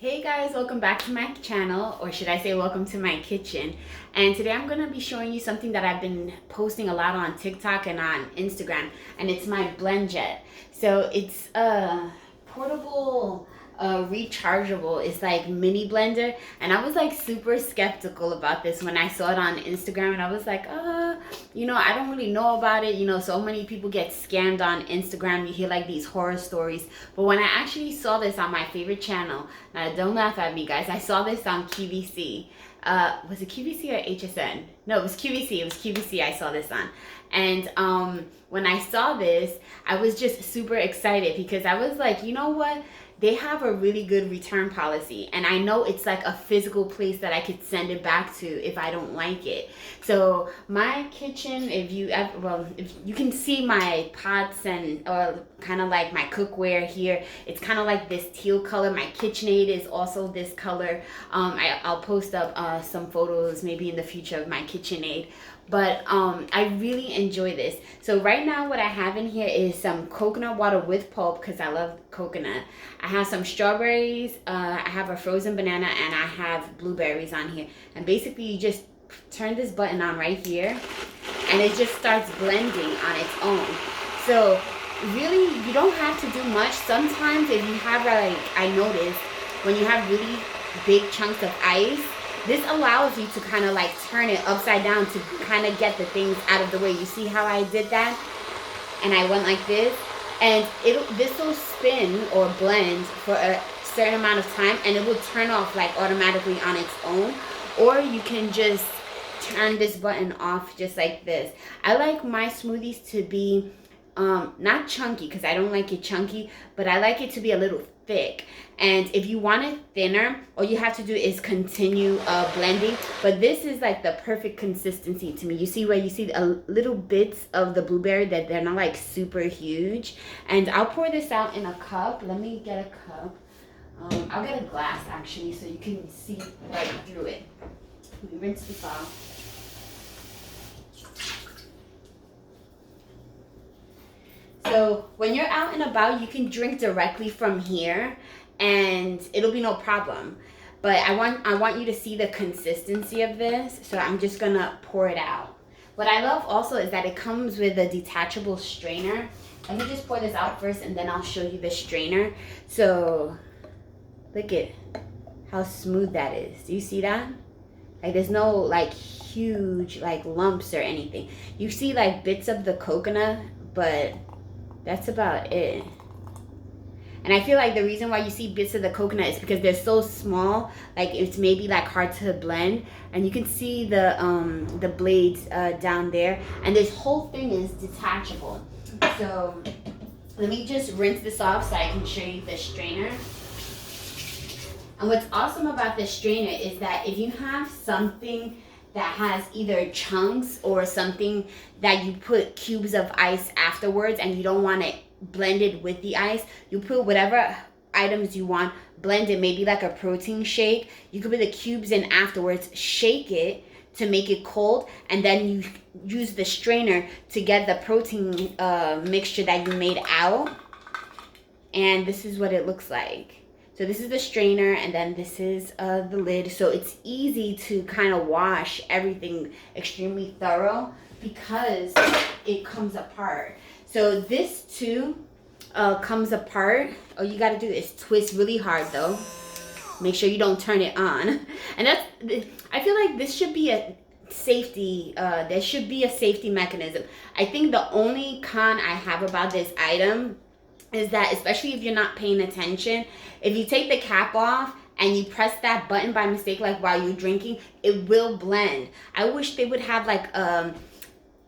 Hey guys, welcome back to my channel, or should I say welcome to my kitchen. And today I'm going to be showing you something that I've been posting a lot on TikTok and on Instagram, and it's my Blendjet. So it's a portable, rechargeable, it's like mini blender, and I was like super skeptical about this when I saw it on Instagram, and I was like, I don't really know about it. So many people get scammed on Instagram. You hear like these horror stories, but when I actually saw this on my favorite channel, now don't laugh at me guys, I saw this on QVC. Was it QVC or HSN? No, it was QVC. It was QVC I saw this on. And when I saw this, I was just super excited because I was like, you know what? They have a really good return policy, and I know it's like a physical place that I could send it back to if I don't like it. So my kitchen, if you can see my pots and kind of like my cookware here, it's kind of like this teal color. My KitchenAid is also this color. I'll post up some photos maybe in the future of my KitchenAid. But I really enjoy this. So right now what I have in here is some coconut water with pulp because I love coconut. I have some strawberries, I have a frozen banana, and I have blueberries on here. And basically you just turn this button on right here and it just starts blending on its own. So really you don't have to do much. Sometimes if you have, like I noticed, when you have really big chunks of ice, this allows you to kind of like turn it upside down to kind of get the things out of the way. You see how I did that? And I went like this, and this will spin or blend for a certain amount of time, and it will turn off like automatically on its own. Or you can just turn this button off just like this. I like my smoothies to be not chunky because I don't like it chunky, but I like it to be a little thick. And if you want it thinner, all you have to do is continue blending. But this is like the perfect consistency to me. You see where you see a little bits of the blueberry that they're not like super huge. And I'll pour this out in a cup. Let me get a cup. I'll get a glass actually so you can see right through it. Let me rinse this off. So when you're out and about, you can drink directly from here and it'll be no problem. But I want you to see the consistency of this, so I'm just gonna pour it out. What I love also is that it comes with a detachable strainer. Let me just pour this out first and then I'll show you the strainer. So look at how smooth that is. Do you see that? Like there's no like huge like lumps or anything. You see like bits of the coconut, but that's about it. And I feel like the reason why you see bits of the coconut is because they're so small, like it's maybe like hard to blend. And you can see the blades down there. And this whole thing is detachable. So let me just rinse this off so I can show you the strainer. And what's awesome about this strainer is that if you have something that has either chunks or something that you put cubes of ice afterwards and you don't want it blended with the ice, you put whatever items you want, blend it, maybe like a protein shake. You could put the cubes in afterwards, shake it to make it cold, and then you use the strainer to get the protein mixture that you made out. And this is what it looks like. So this is the strainer, and then this is the lid. So it's easy to kind of wash everything extremely thorough because it comes apart. So this too comes apart. All you gotta do is twist really hard though. Make sure you don't turn it on. And I feel like this should be a safety, there should be a safety mechanism. I think the only con I have about this item is that, especially if you're not paying attention, if you take the cap off and you press that button by mistake, like while you're drinking, it will blend. I wish they would have like,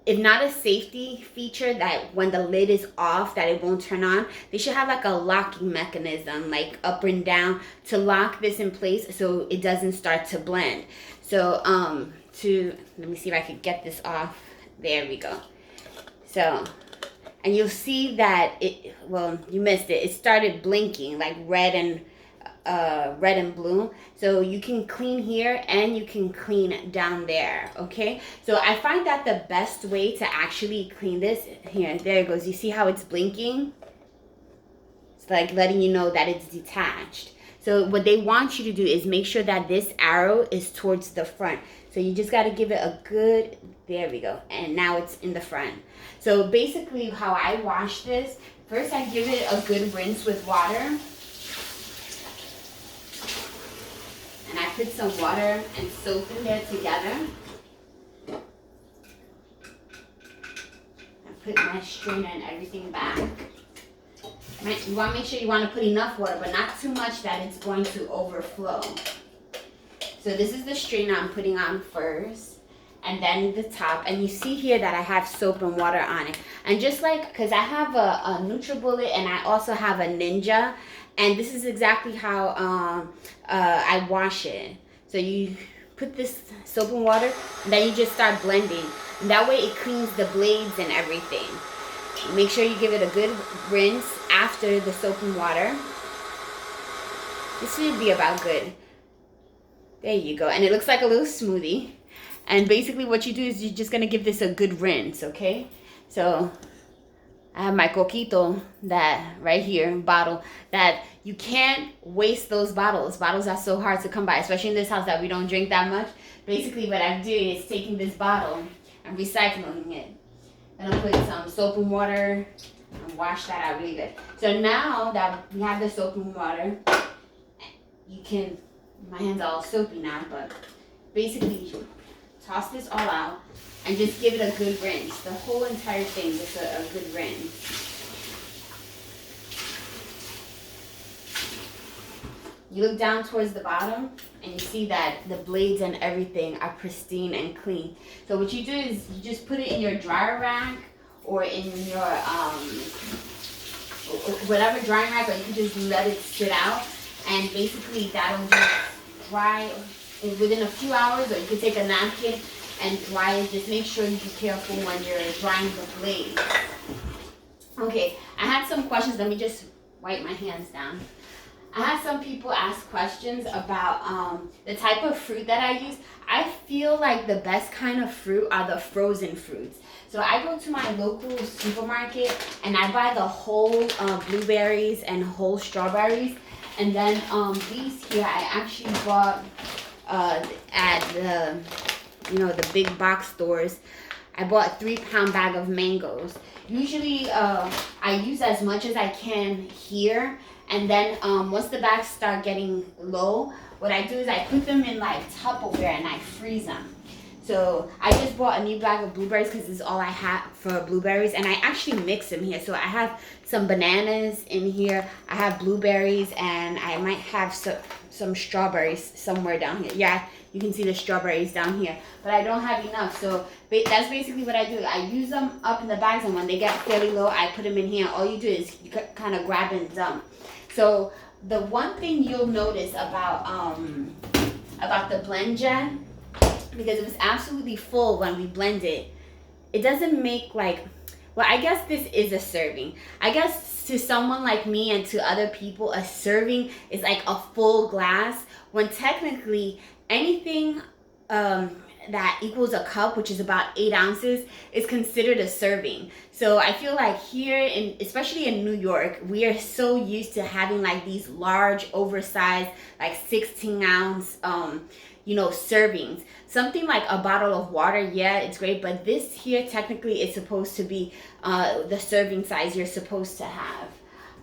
if not a safety feature that when the lid is off that it won't turn on, they should have like a locking mechanism, like up and down, to lock this in place so it doesn't start to blend. So let me see if I could get this off. There we go. So, and you'll see that you missed it. It started blinking like red and blue. So you can clean here and you can clean down there. Okay. So I find that the best way to actually clean this here. There it goes. You see how it's blinking? It's like letting you know that it's detached. So what they want you to do is make sure that this arrow is towards the front. So you just got to give it a good, there we go. And now it's in the front. So basically how I wash this, first I give it a good rinse with water. And I put some water and soap in there together. I put my strainer and everything back. You want to make sure you want to put enough water, but not too much that it's going to overflow. So this is the strainer I'm putting on first, and then the top. And you see here that I have soap and water on it. And just like, because I have a NutriBullet and I also have a Ninja, and this is exactly how I wash it. So you put this soap and water, and then you just start blending. And that way it cleans the blades and everything. Make sure you give it a good rinse after the soap and water. This should be about good. There you go. And it looks like a little smoothie. And basically what you do is you're just going to give this a good rinse, okay? So I have my coquito, that right here, bottle, that you can't waste those bottles. Bottles are so hard to come by, especially in this house that we don't drink that much. Basically what I'm doing is taking this bottle and recycling it. Then I'll put some soap and water and wash that out really good. So now that we have the soap and water, you can, my hands are all soapy now, but basically toss this all out and just give it a good rinse. The whole entire thing, just a good rinse. You look down towards the bottom and you see that the blades and everything are pristine and clean. So what you do is you just put it in your dryer rack or in your whatever drying rack, or you can just let it sit out, and basically that'll just dry within a few hours. Or you can take a napkin and dry it. Just make sure you be careful when you're drying the blades. Okay, I had some questions. Let me just wipe my hands down. I had some people ask questions about the type of fruit that I use. I feel like the best kind of fruit are the frozen fruits. So I go to my local supermarket and I buy the whole blueberries and whole strawberries. And then these here I actually bought at the, the big box stores. I bought a 3-pound bag of mangoes. Usually I use as much as I can here. And then once the bags start getting low, what I do is I put them in like Tupperware and I freeze them. So I just bought a new bag of blueberries because this is all I have for blueberries. And I actually mix them here. So I have some bananas in here. I have blueberries, and I might have some strawberries somewhere down here. Yeah, you can see the strawberries down here. But I don't have enough. So that's basically what I do. I use them up in the bags, and when they get fairly low, I put them in here. All you do is you kind of grab and dump. So the one thing you'll notice about the Blendjet, because it was absolutely full when we blend it, it doesn't make like, well, I guess this is a serving. I guess to someone like me and to other people, a serving is like a full glass, when technically anything that equals a cup, which is about 8 ounces, is considered a serving. So I feel like here, especially in New York, we are so used to having like these large, oversized, like 16-ounce, servings. Something like a bottle of water, yeah, it's great, but this here technically is supposed to be the serving size you're supposed to have.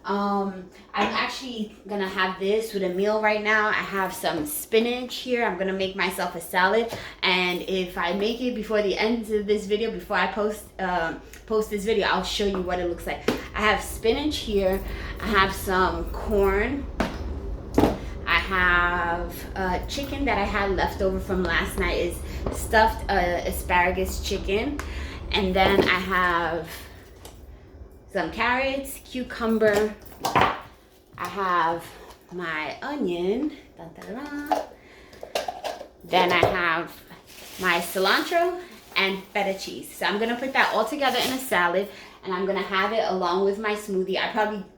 I'm actually gonna have this with a meal right now. I have some spinach here. I'm gonna make myself a salad, and if I make it before the end of this video, before I post this video, I'll show you what it looks like. I have spinach here. I have some corn. I have chicken that I had left over from last night, is stuffed asparagus chicken, and then I have some carrots, cucumber. I have my onion. Dun, dun, dun, dun. Then I have my cilantro and feta cheese. So I'm gonna put that all together in a salad, and I'm gonna have it along with my smoothie.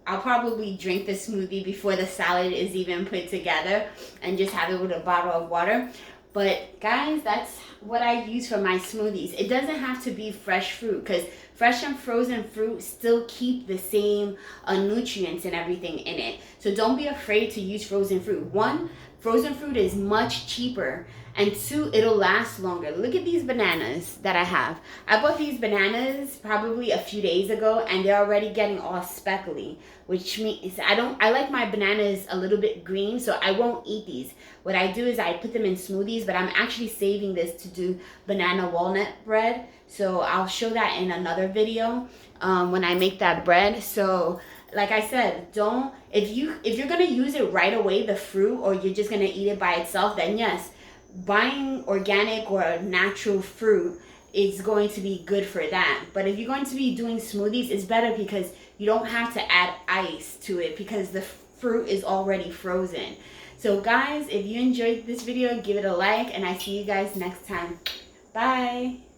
I'll probably drink the smoothie before the salad is even put together, and just have it with a bottle of water. But guys, that's what I use for my smoothies. It doesn't have to be fresh fruit, because fresh and frozen fruit still keep the same nutrients and everything in it. So don't be afraid to use frozen fruit. One, frozen fruit is much cheaper, and two, it'll last longer. Look at these bananas that I have. I bought these bananas probably a few days ago, and they're already getting all speckly, which means I like my bananas a little bit green, so I won't eat these. What I do is I put them in smoothies, but I'm actually saving this to do banana walnut bread. So I'll show that in another video when I make that bread. So like I said, if you're gonna use it right away, the fruit, or you're just gonna eat it by itself, then yes, buying organic or natural fruit is going to be good for that. But if you're going to be doing smoothies, it's better because you don't have to add ice to it because the fruit is already frozen. So guys, if you enjoyed this video, give it a like, and I see you guys next time. Bye.